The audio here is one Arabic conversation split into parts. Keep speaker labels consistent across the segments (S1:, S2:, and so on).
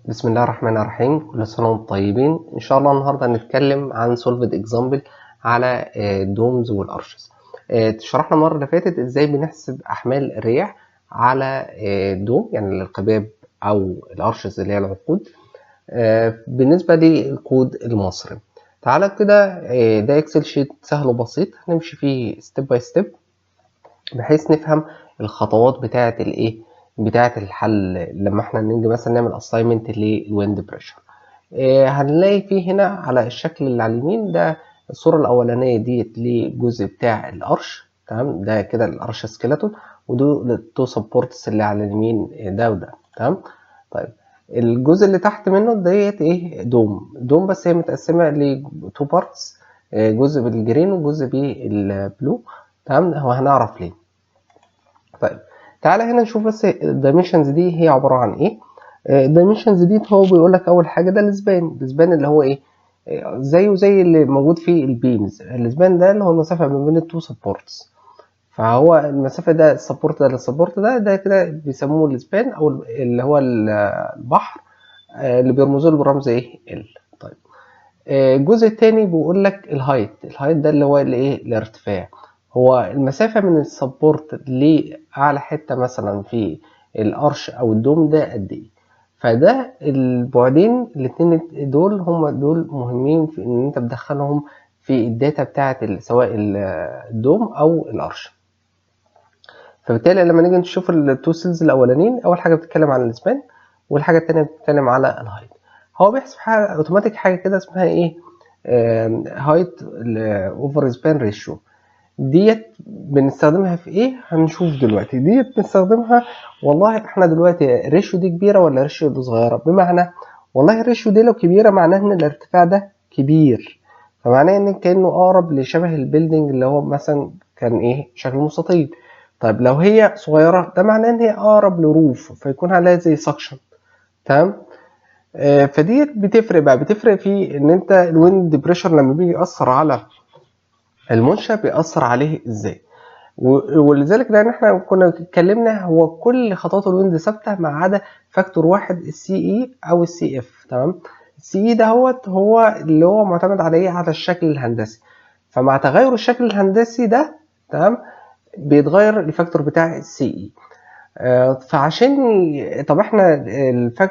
S1: بسم الله الرحمن الرحيم. كل سنة وانتم طيبين. إن شاء الله النهاردة هنتكلم عن solved example على الدومز والأرشز. شرحنا المرة اللي فاتت إزاي بنحسب أحمال الرياح على الدوم، يعني القباب أو الأرشز اللي هي العقود، بالنسبة للكود المصري. تعالى كده، ده إكسل شيت سهل وبسيط هنمشي فيه ستيب باي ستيب بحيث نفهم الخطوات بتاعة الإيه، بتاعة الحل لما احنا نيجي مثلا نعمل assignment للويند بريشر. هنلاقي فيه هنا على الشكل اللي على اليمين ده الصورة الأولانية ديت للجزء بتاع القرش، تمام، ده كده القرش سكيلتون، ودول التو سبورتس اللي على اليمين ده وده، تمام. طيب الجزء اللي تحت منه ديت ايه، دوم بس هي متقسمة لتو بارتس، جزء بالجرين وجزء بالبلو، تمام. هو هنعرف ليه. طيب تعالى هنا نشوف بس الدايمنشنز دي هي عبارة عن ايه. الدايمنشنز دي هو بيقول لك اول حاجه ده السبان اللي هو ايه، زيه زي اللي موجود في البيمز. السبان ده اللي هو المسافه ما بين التو سبورتس، فهو المسافه ده السبورت ده للسبورت ده كده بيسموه السبان او اللي هو البحر، اللي بيرمزوا له بالرمز ايه ال. طيب الجزء التاني بيقول لك الهايت ده اللي هو الايه، الارتفاع. هو المسافة من السبورت لأعلى حتة مثلا في القرش أو الدوم ده قد إيه. فده البعدين الاتنين دول هم دول مهمين في إن أنت تدخلهم في الداتا بتاعة سواء الدوم أو القرش. فبالتالي لما نيجي نشوف التو سيلز الأولانيين، أول حاجة بتتكلم عن السبان والحاجة التانية بتتكلم على الهايت. هو بيحسب حاجة أوتوماتيك، حاجة كده اسمها إيه، هايت اوفر سبان ريشيو. ديت بنستخدمها في ايه، هنشوف دلوقتي. ديت بنستخدمها والله احنا دلوقتي الريشيو دي كبيره ولا الريشيو دي صغيره، بمعنى والله الريشيو دي لو كبيره معناه ان الارتفاع ده كبير، فمعناه ان كانه اقرب لشبه البيلدينج اللي هو مثلا كان ايه شكل مستطيل. طيب لو هي صغيره ده معناه ان هي اقرب لروف فيكون عليها زي سكشن، تمام. فديت بتفرق بقى، بتفرق في ان انت الويند بريشر لما بيجي يأثر على المنشأ بيأثر عليه ازاي. ولذلك لان احنا كنا اتكلمنا هو كل خطوات الويند ثابته ما عدا فاكتور واحد، السي اي او السي اف، تمام. السي اي ده هو اللي هو معتمد عليه على الشكل الهندسي، فمع تغير الشكل الهندسي ده، تمام، بيتغير الفاكتور بتاع السي اي. فعشان طب احنا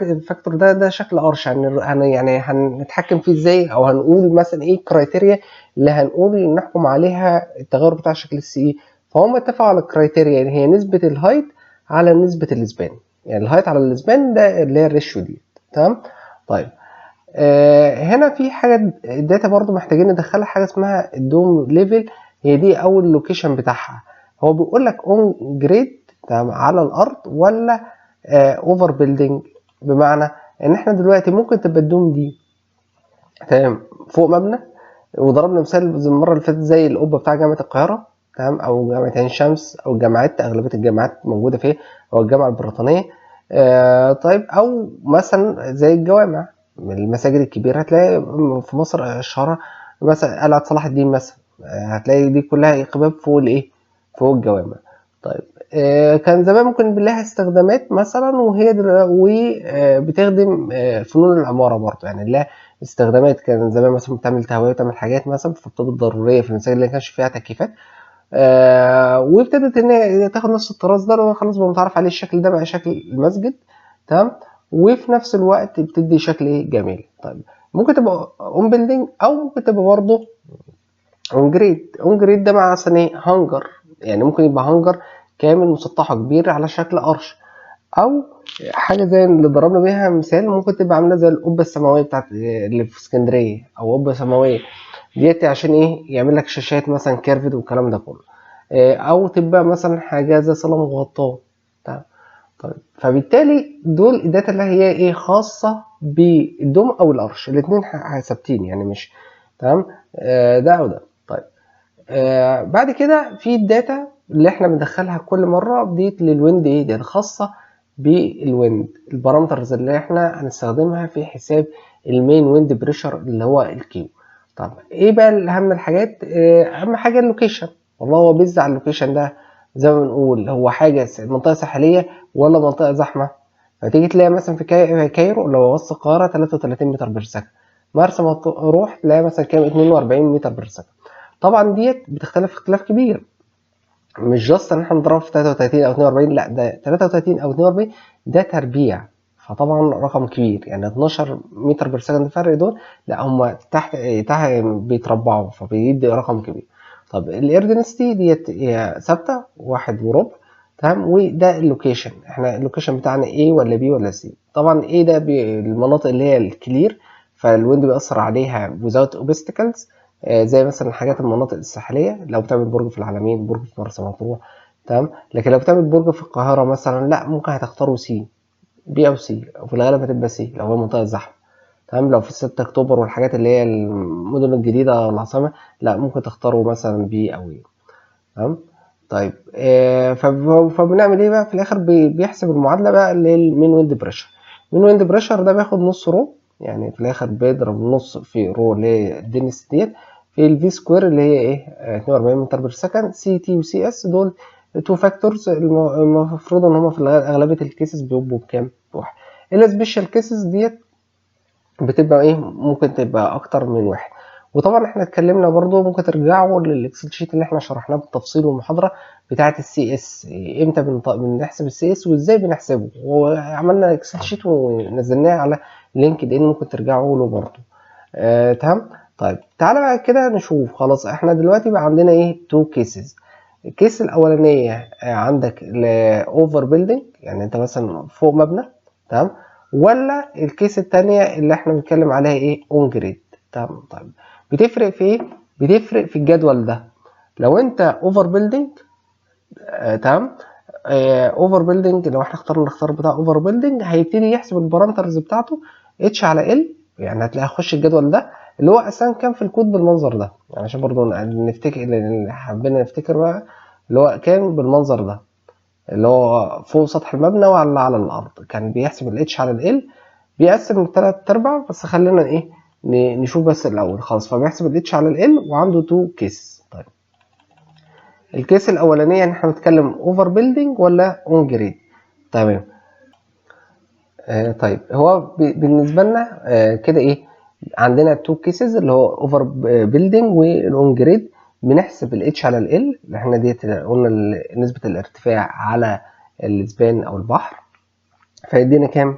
S1: الفاكتور ده شكل قرش، يعني هنتحكم فيه ازاي، او هنقول مثلا ايه الكرايتيريا اللي هنقول نحكم عليها التغير بتاع شكل السي اي. فهم اتفقوا على الكرايتيريا اللي هي نسبة الهايت على نسبة الاسبان، يعني الهايت على الاسبان ده اللي هي الريشيو دي، تمام. طيب هنا في حاجة الداتا برضو محتاجين ندخلها، حاجة اسمها الدوم ليفل، هي دي اول لوكيشن بتاعها. هو بيقول لك اون جريد، تمام، على الارض ولا اوفر بيلدينج، بمعنى ان احنا دلوقتي ممكن تبقى الدوم دي، تمام، فوق مبنى، وضربنا مثال زي المره اللي فاتت زي القبه بتاع جامعه القاهره، تمام، او جامعه عين شمس، او الجامعات اغلبيه الجامعات موجوده فيه، او الجامعه البريطانيه. طيب او مثلا زي الجوامع، من المساجد الكبيره هتلاقي في مصر اشهرها مثلا قلعه صلاح الدين مثلا، هتلاقي دي كلها قباب فوق الايه، فوق الجوامع. طيب كان زمان ممكن لها استخدامات مثلا، وهي وبتخدم فنون العماره برضه، يعني لها استخدامات. كان زمان مثلا بتعمل تهوية وتعمل حاجات مثلا في الطب الضرورية في المساجد اللي ما كانش فيها تكييفات، وابتدت ان هي تاخد نفس الطراز ده، اللي خلاص بقى متعرف عليه الشكل ده بقى شكل المسجد، تمام، وفي نفس الوقت بتدي شكل ايه جميل. طيب ممكن تبقى اون بيلدينج او ممكن تبقى برضه اون جريد ده مع مثلا ايه هانجر، يعني ممكن يبقى هانجر كامل مسطحه كبير على شكل قرش، او حاجه زي اللي ضربنا بيها مثال ممكن تبقى عامله زي القبه السماويه بتاعت اللي في اسكندريه، او قبه سماويه ديت عشان ايه يعمل لك شاشات مثلا كيرفد والكلام ده كله، او تبقى مثلا حاجه زي صاله مغطاه، تمام. طيب فبالتالي دول الداتا اللي هي ايه خاصه بالدوم او القرش، الاثنين ثابتين يعني مش تمام، ده او ده. طيب بعد كده في الداتا اللي احنا بندخلها كل مره ديت للويند، ايه دي خاصه بالويند، البارامترز اللي احنا هنستخدمها في حساب المين ويند بريشر اللي هو الكيو. طب ايه بقى اهم الحاجات، اهم حاجه اللوكيشن. والله هو بيز على اللوكيشن ده، زي ما بنقول هو حاجه منطقه ساحليه ولا منطقه زحمه، فتيجي تلاقي مثلا في كايرو لو وصل القاهره 33 متر بير سكند، مرسى مطروح تلاقي مثلا كام 42 متر بير سكند. طبعا ديت بتختلف اختلاف كبير، مش جاست ان احنا نضرب في 33 او 42، لا ده 33 او 42 ده تربيع، فطبعا رقم كبير، يعني 12 متر بير سكند فرق دول، لا هم تحت بيتربعوا فبيدي رقم كبير. طب الاير دنسيتي ديت هي ثابته 1.4، تمام. وده اللوكيشن، احنا اللوكيشن بتاعنا A ولا B ولا C. طبعا A ده المناطق اللي هي الكلير، فالويند بيأثر عليها without obstacles، زي مثلا الحاجات المناطق الساحليه، لو بتعمل برج في العلمين، برج في مرسى مطروح، تمام. لكن لو بتعمل برج في القاهره مثلا، لا ممكن هتختاروا سي، بي او سي، وفي الغالب هتبقى سي لو هو منطقه زحمه، تمام. لو في 6 اكتوبر والحاجات اللي هي المدن الجديده والعاصمه، لا ممكن تختاروا مثلا بي او اي، تمام. طيب فبنعمل ايه بقى في الاخر؟ بيحسب المعادله بقى للمين ويند بريشر. مين ويند بريشر ده بياخد نص رو، يعني في الاخر بيضرب نص في رو اللي هي الدنس ديت في الفي سكوير اللي هي ايه 42 متر بير سكند. سي تي وسي اس دول تو فاكتورز المفروض ان هم في اغلبيه الكيسز بيبقوا بكام؟ بواحد. السبيشال كيسز ديت بتبقى ايه ممكن تبقى اكتر من واحد. وطبعا احنا اتكلمنا برضو، ممكن ترجعوا للاكسل شيت اللي احنا شرحناه بالتفصيل والمحاضره بتاعه السي اس، امتى بنحسب السي اس وازاي بنحسبه، وعملنا اكسل شيت ونزلناه على لينكد ان، ممكن ترجعوا له برضو. تمام. طيب تعالى بقى كده نشوف، خلاص احنا دلوقتي بقى عندنا ايه تو كيسز. الكيس الاولانيه عندك اوفر بيلدينج، يعني انت مثلا فوق مبنى، تمام. ولا الكيس التانية اللي احنا بنتكلم عليها ايه اون جريد، تمام. طيب بتفرق في ايه؟ بتفرق في الجدول ده. لو انت اوفر بيلدينج، تمام. اوفر بيلدينج لو احنا نختار بتاع اوفر بيلدينج، هيبتدي يحسب البارامترز بتاعته اتش على ال، يعني هتلاقي هخش الجدول ده اللي هو اساسا كان في الكود بالمنظر ده، يعني عشان برضو نفتكر، حبينا نفتكر بقى اللي هو كان بالمنظر ده، اللي هو فوق سطح المبنى ولا على الارض، كان بيحسب الاتش على ال، بيقسم لثلاث ارباع. بس خلينا ايه نشوف بس الاول خالص. فبيحسب الاتش على ال وعنده تو كيس. طيب الكيس الاولانيه ان احنا بنتكلم اوفر بيلدينج ولا اون جريد، تمام. طيب هو بالنسبه لنا كده ايه، عندنا تو كيسز اللي هو اوفر بيلدينج والاون جريد. بنحسب الاتش على ال اللي احنا ديت قلنا نسبه الارتفاع على السبان او البحر، فيدينا كام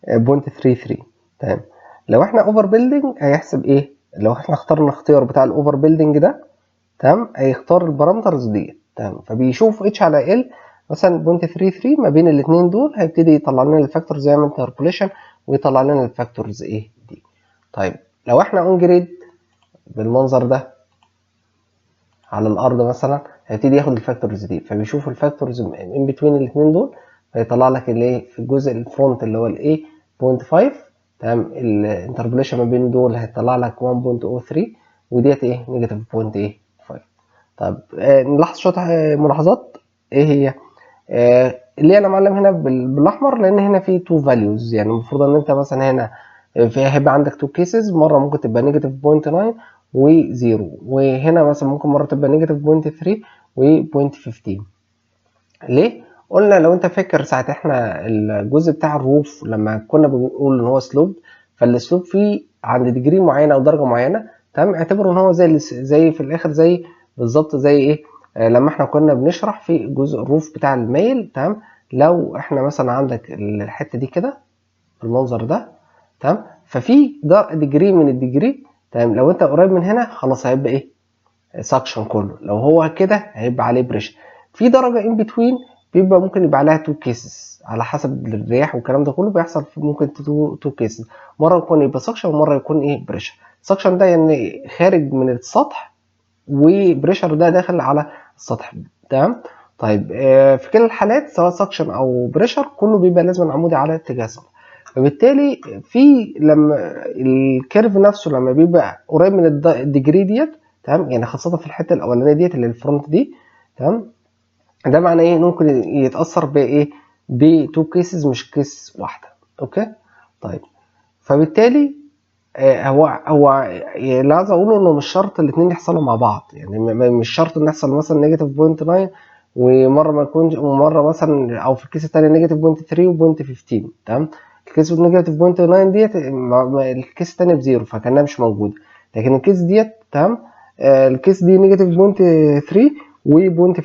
S1: 0.33، تمام. لو احنا اوفر بيلدينج هيحسب ايه؟ لو احنا اخترنا الاختيار بتاع الاوفر بيلدينج ده، تمام، هيختار البارامترز دي، تمام. فبيشوف اتش على ال مثلا 0.33 ما بين الاثنين دول، هيبتدي يطلع لنا الفاكتورز، يعمل انتربوليشن ويطلع لنا الفاكتورز ايه دي. طيب لو احنا اون جريد بالمنظر ده على الارض مثلا، هيبتدي ياخد الفاكتورز دي، فبيشوف الفاكتورز ان بتوين الاثنين دول، هيطلع لك الايه في الجزء الفرونت اللي هو الايه 0.5، تمام. الانتربوليشن ما بين دول هيطلع لك 1.03، وديت ايه نيجاتيف 0.5. طب نلاحظ شويه ملاحظات. ايه هي؟ اللي انا معلم هنا بالاحمر، لان هنا في تو فاليوز، يعني المفروض ان انت مثلا هنا هيبقى عندك تو كيسز، مره ممكن تبقى نيجاتيف 0.9 وزيرو، وهنا مثلا ممكن مره تبقى نيجاتيف 0.3 و0.15. ليه؟ قلنا لو انت فاكر ساعه احنا الجزء بتاع الروف لما كنا بنقول ان هو سلوب، فالسلوب فيه عند ديجري معينه او درجه معينه، تمام. اعتبروا ان هو زي في الاخر زي بالظبط زي ايه لما احنا كنا بنشرح في جزء الروف بتاع المايل، تمام. لو احنا مثلا عندك الحته دي كده بالمنظر ده، تمام، ففي ديجري من الديجري، تمام. لو انت قريب من هنا خلاص هيبقى ايه سكشن كله، لو هو كده هيبقى عليه بريشر. في درجه ان بتوين بيبقى ممكن يبقى عليها تو كيسز على حسب الرياح والكلام ده كله، بيحصل في ممكن تو كيسز، مره يكون يبقى سكشن ومره يكون ايه بريشر. سكشن ده يعني خارج من السطح، وبريشر ده داخل على السطح، تمام. طيب في كلا الحالات سواء سكشن او بريشر كله بيبقى لازم عمودي على اتجاه السطح. فبالتالي في لما الكيرف نفسه لما بيبقى قريب من الديجري ديت، تمام، يعني خاصه في الحته الاولانيه ديت اللي الفرونت دي، تمام، ده معناه ايه ممكن يتاثر بايه بتو كيسز مش كيس واحده. اوكي. طيب فبالتالي هو اللي عايز اقوله انه مش شرط الاثنين يحصلوا مع بعض، يعني مش شرط ان يحصل مثلا نيجاتيف 0.9 ومره ما يكونش، ومره مثلا او في الكيس الثانيه نيجاتيف بوينت 3 وبوينت 15. تمام. الكيس نيجاتيف بوينت 9 ديت الكيس الثانيه بزيرو فكانها مش موجوده، لكن الكيس ديت تمام الكيس دي نيجاتيف بوينت 3 وبوينت 15،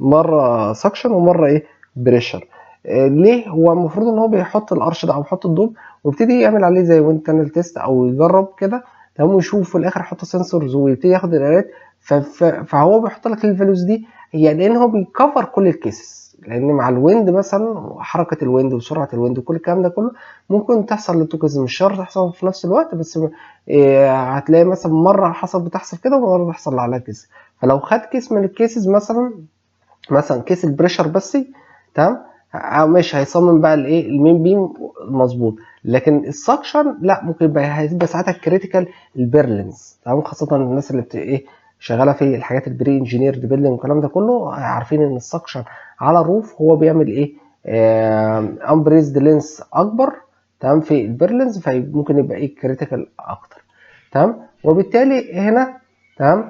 S1: مره سكشن ومره ايه بريشر. ليه؟ هو المفروض ان هو بيحط القرش ده او يحط الدوب ويبتدي يعمل عليه زي ويند تانل تيست او يجرب كده تمام، ويشوف في الاخر يحط سنسورز ويبتدي ياخد القرايات. فهو بيحط لك الفاليوز دي هي لان هو بيكفر كل الكيسز، لان مع الويند مثلا حركه الويند وسرعه الويند وكل الكلام ده كله ممكن تحصل للتوكيز، مش شرط تحصل في نفس الوقت، بس هتلاقي مثلا مره بتحصل كده ومره بتحصل على كيس. فلو خد كيس من الكيسز مثلا كيس البريشر بس تمام مش هيصمم بقى الايه المين بيم مظبوط، لكن السكشن لا، ممكن هيبقى ساعتها كريتيكال البيرلينز تمام، خاصه الناس اللي ايه شغاله في الحاجات البري انجينير بيلدينج والكلام ده كله عارفين ان السكشن على الروف هو بيعمل ايه امبريزد لينس اكبر تمام في البيرلينز، فممكن يبقى ايه كريتيكال اكتر تمام. وبالتالي هنا تمام.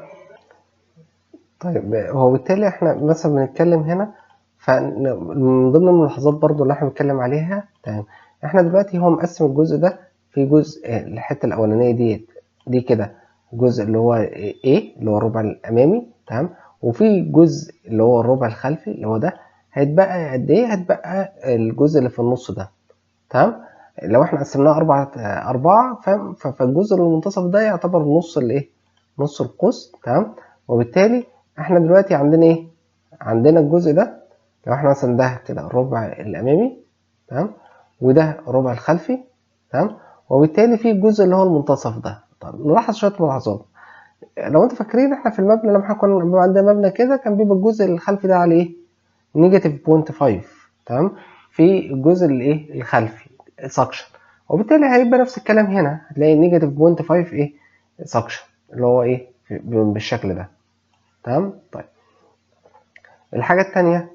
S1: طيب هو بالتالي احنا مثلا بنتكلم هنا فمن ضمن الملاحظات برضو اللي احنا بنتكلم عليها تمام، احنا دلوقتي هو مقسم الجزء ده في جزء الحته الاولانيه دي كده جزء اللي هو ايه اللي هو الربع الامامي تمام، وفي جزء اللي هو الربع الخلفي اللي هو ده. هيتبقى قد ايه؟ هيتبقى الجزء اللي في النص ده تمام. لو احنا قسمناه أربعة فالجزء المنتصف ده يعتبر نص الايه؟ نص القوس تمام. وبالتالي احنا دلوقتي عندنا ايه؟ عندنا الجزء ده لو احنا مثلا ده كده الربع الامامي تمام، وده الربع الخلفي تمام، وبالتالي في الجزء اللي هو المنتصف ده. طب نلاحظ شويه ملاحظات. لو انتوا فاكرين احنا في المبنى لما احنا كنا بيبقى عندنا مبنى كده كان بيبقى الجزء الخلفي ده عليه نيجاتيف بوينت 5 تمام، في الجزء الايه الخلفي سكشن، وبالتالي هيبقى نفس الكلام هنا، هتلاقي نيجاتيف بوينت 5 ايه سكشن اللي هو ايه بالشكل ده تمام. طيب الحاجه الثانيه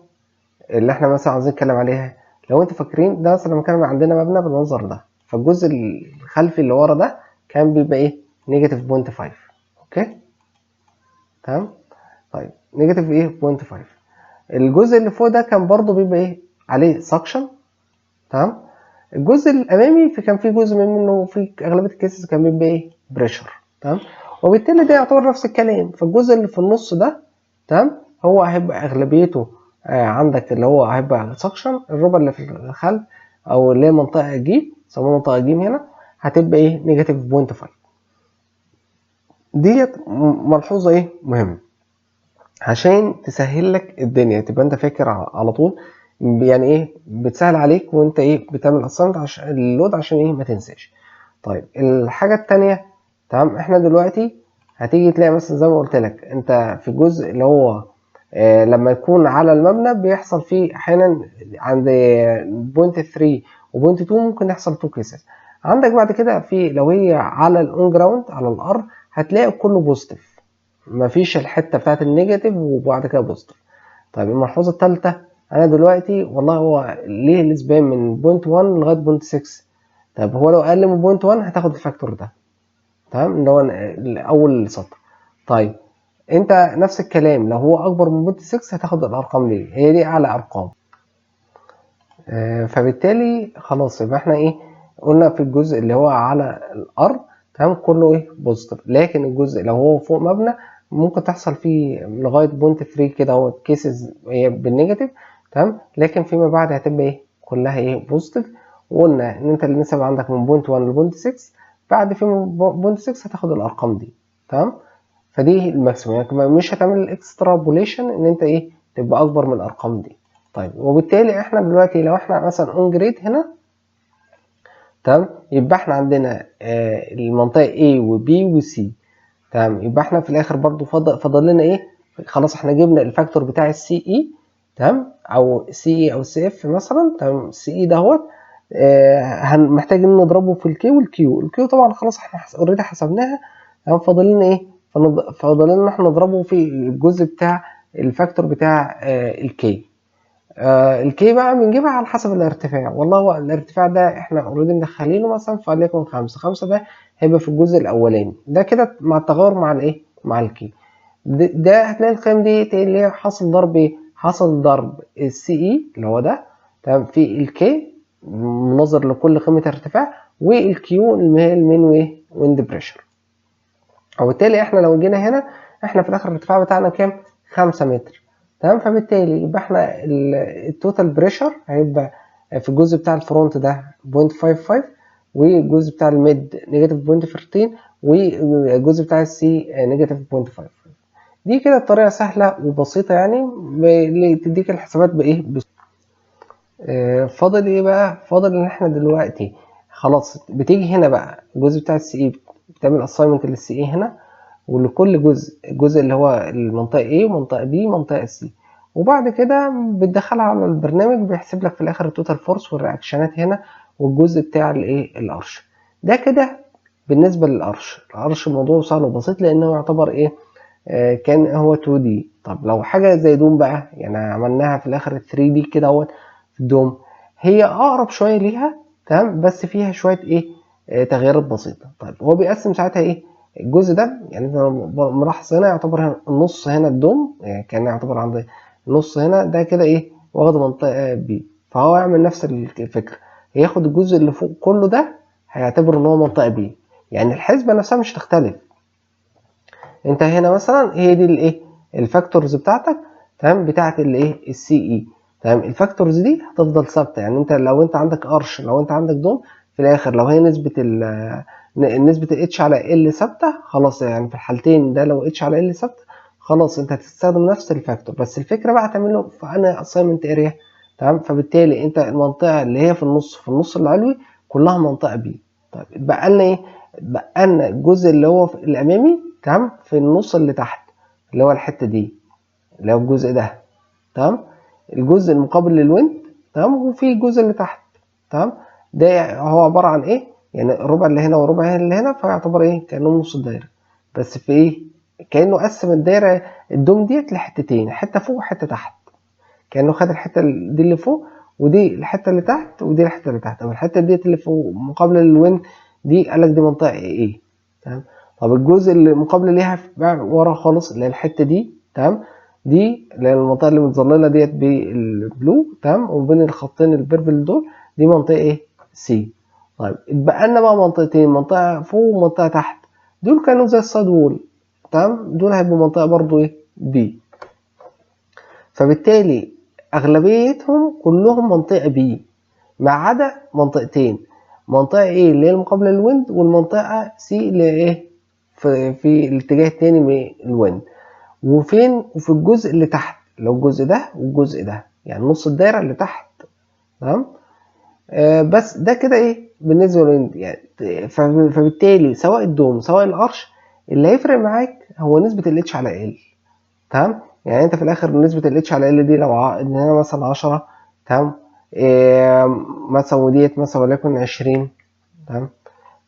S1: اللي احنا مثلا عاوزين نتكلم عليها، لو انتوا فاكرين ده مثلا لما كان عندنا مبنى بالمنظر ده فالجزء الخلفي اللي ورا ده كان بيبقى ايه نيجاتيف بوينت 5 اوكي تمام. طيب نيجاتيف ايه بوينت 5، الجزء اللي فوق ده كان برضو بيبقى ايه عليه سكشن تمام. الجزء الامامي كان فيه جزء منه في اغلبيه الكيسز كان بيبقى ايه بريشر تمام، وبالتالي ده يعتبر نفس الكلام. فالجزء اللي في النص ده تمام هو هيبقى اغلبيته عندك اللي هو هيبقى سكشن، الربع اللي في الخلف او اللي هي منطقه جيم سموها منطقه جيم هنا هتبقى ايه نيجاتيف بوينت 5. ديت ملحوظه ايه مهمه عشان تسهل لك الدنيا، تبقى انت فاكر على طول، يعني ايه بتسهل عليك وانت ايه بتعمل اساينمنت عشان اللود عشان ايه ما تنساش. طيب الحاجه الثانيه تمام، احنا دلوقتي هتيجي تلاقي مثلا زي ما قلت لك انت في الجزء اللي هو لما يكون على المبنى بيحصل فيه احيانا عند بوينت 3 وبوينت 2 ممكن يحصل تو كيسز. عندك بعد كده في لو هي على الاون جراوند على الارض هتلاقي كله بوزيتيف، مفيش الحته بتاعت النيجاتيف وبعد كده بوزيتيف. طيب الملحوظه الثالثه، انا دلوقتي والله هو ليه الاسبان من بوينت 1 لغايه بوينت 6؟ طب هو لو اقل من بوينت 1 هتاخد الفاكتور ده تمام اللي هو اول سطر. طيب انت نفس الكلام لو هو اكبر من بوينت 6 هتاخد الارقام دي، هي دي اعلى ارقام. فبالتالي خلاص يبقى احنا ايه قلنا في الجزء اللي هو على الارض تمام كله ايه بوزيتيف، لكن الجزء لو هو فوق مبنى ممكن تحصل فيه لغايه بوينت 3 كده هو كيسز هي بالنيجاتيف تمام، لكن فيما بعد هتبقى ايه كلها ايه بوزيتيف. وقلنا ان انت النسب عندك من بوينت 1 لبوينت 6، بعد في بوينت 6 هتاخد الارقام دي تمام. فدي الماكسيموم، يعني مش هتعمل الاكسترابوليشن ان انت ايه تبقى اكبر من الارقام دي. طيب وبالتالي احنا دلوقتي لو احنا مثلا اون جريد هنا تمام، يبقى احنا عندنا المنطقه A و B و C تمام، يبقى احنا في الاخر برضو فضل لنا ايه خلاص احنا جبنا الفاكتور بتاع السي اي تمام او سي اي او سي اف مثلا تمام. السي اي دهوت محتاج ان نضربه في الكي والكيو. الكيو طبعا خلاص احنا اوريدي حسبناها تمام، فاضل لنا ايه فاضل لنا احنا نضربه في الجزء بتاع الفاكتور بتاع الكي. الكي بقى بنجيبها على حسب الارتفاع، والله هو الارتفاع ده احنا اوريدي مدخلينه مثلا فليكن 5 ده هيبقى في الجزء الاولاني ده كده مع التغير مع الايه مع الكي ده هتلاقي القيم دي اللي هي حاصل ضرب حصل ضرب السي اي اللي هو ده تمام في الكي مناظر لكل قيمه ارتفاع، والكيو اللي هي المين ويند بريشر. وبالتالي احنا لو جينا هنا احنا في الاخر الارتفاع بتاعنا كام؟ 5 متر تمام. فبالتالي يبقى احنا التوتال بريشر هيبقى في الجزء بتاع الفرونت ده 0.55، والجزء بتاع الميد نيجاتيف 0.13، والجزء بتاع السي نيجاتيف 0.55. دي كده بطريقه سهله وبسيطه يعني اللي تديك الحسابات بايه فاضل ايه بقى؟ فاضل ان احنا دلوقتي خلاص بتيجي هنا بقى الجزء بتاع السي اي، بتعمل اساينمنت للسي اي هنا، ولكل الجزء اللي هو المنطقة A ومنطقة B ومنطقة C، وبعد كده بتدخلها على البرنامج بيحسب لك في الآخر التوتال فورس والرياكشنات هنا والجزء بتاع القرش. ده كده بالنسبة للقرش. القرش موضوع سهل وبسيط لأنه يعتبر كان هو 2D. طب لو حاجة زي دوم بقى، يعني عملناها في الآخر 3D كده اهوت في الدوم، هي أقرب شوية ليها تمام، بس فيها شوية تغييرات بسيطة. طيب هو بيقسم ساعتها الجزء ده، يعني انت ملاحظ هنا يعتبر النص هنا الدوم، يعني كان يعتبر عند النص هنا ده كده واخد منطقة بي، فهو يعمل نفس الفكرة، هياخد الجزء اللي فوق كله ده هيعتبر ان هو منطقة بي، يعني الحسبة نفسها مش هتختلف. انت هنا مثلا هي دي الفاكتورز بتاعتك تمام، بتاعت السي اي تمام. الفاكتورز دي هتفضل ثابته، يعني انت لو انت عندك قرش، لو انت عندك دوم، في الاخر لو هي نسبه الاتش على ال ثابته خلاص، يعني في الحالتين ده لو اتش على ال ثابته خلاص انت هتستخدم نفس الفاكتور، بس الفكره بقى هتعمله في انا اساينمنت اريا تمام. فبالتالي انت المنطقه اللي هي في النص العلوي كلها منطقه بي. طيب اتبقى لنا بقى لنا الجزء اللي هو الامامي تمام في النص اللي تحت، اللي هو الحته دي اللي هو الجزء ده تمام، الجزء المقابل للويند تمام، وفي الجزء اللي تحت تمام. ده هو عباره عن يعني الربع اللي هنا والربع اللي هنا، فيعتبر كانه نص الدايره، بس في كانه قسم الدايره الدوم ديت لحتتين، حته فوق وحته تحت، كانه خد الحته دي اللي فوق ودي الحته اللي تحت ودي الحته اللي تحت. طب الحته ديت اللي فوق مقابله للويند دي قال لك دي منطقه تمام. طب الجزء اللي مقابل ليها ورا خالص اللي هي الحته دي تمام، دي اللي هي المنطقه اللي متظلله ديت بالبلو تمام، وبين الخطين البيربل دول دي منطقه سي. طيب اتبقى لنا بقى منطقتين، منطقه فوق ومنطقه تحت، دول كانوا زي السايد وول تمام، دول هيبقوا منطقه برضو بي. فبالتالي اغلبيتهم كلهم منطقه بي ما عدا منطقتين، منطقه اللي هي المقابله للويند، والمنطقه سي اللي في الاتجاه التاني من الويند. وفي الجزء اللي تحت لو الجزء ده والجزء ده، يعني نص الدايره اللي تحت تمام. بس ده كده بالنسبه للويند يعني. فبالتالي سواء الدوم سواء القرش اللي هيفرق معاك هو نسبه الاتش على ال تمام. يعني انت في الاخر نسبه الاتش على ال دي لو ان هنا مثلا 10 تمام، مثلا وديت مثلا وليكن 20 تمام،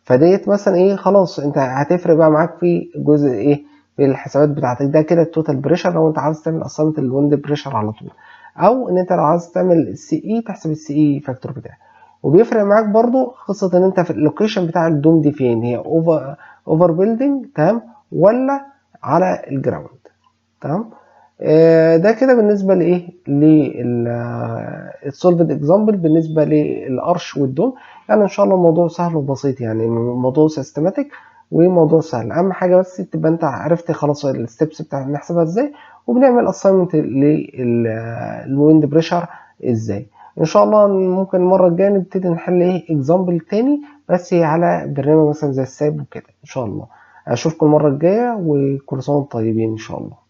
S1: فديت مثلا خلاص انت هتفرق بقى معاك في جزء في الحسابات بتاعتك. ده كده التوتال بريشر لو انت عاوز تعمل اصلا الويند بريشر على طول، او ان انت لو عاوز تعمل السي اي تحسب السي اي فاكتور بتاعك. وبيفرق معاك برضو قصه ان انت في اللوكيشن بتاع الدوم دي فين، هي اوفر بيلدينج تمام ولا على الجراوند تمام. ده كده بالنسبه للسولفد اكزامبل بالنسبه للقرش والدوم. يعني ان شاء الله الموضوع سهل وبسيط، يعني موضوع سيستماتيك وموضوع سهل. اهم حاجه بس تبقى انت عرفت خلاص الستبس بتاع نحسبها ازاي، وبنعمل اساينمنت للويند بريشر ازاي. ان شاء الله ممكن المره الجايه نبتدي نحل اكزامبل تاني بس على برنامج مثلا زي الساب وكده. ان شاء الله اشوفكم المره الجايه، وكل سنه وانتم طيبين ان شاء الله.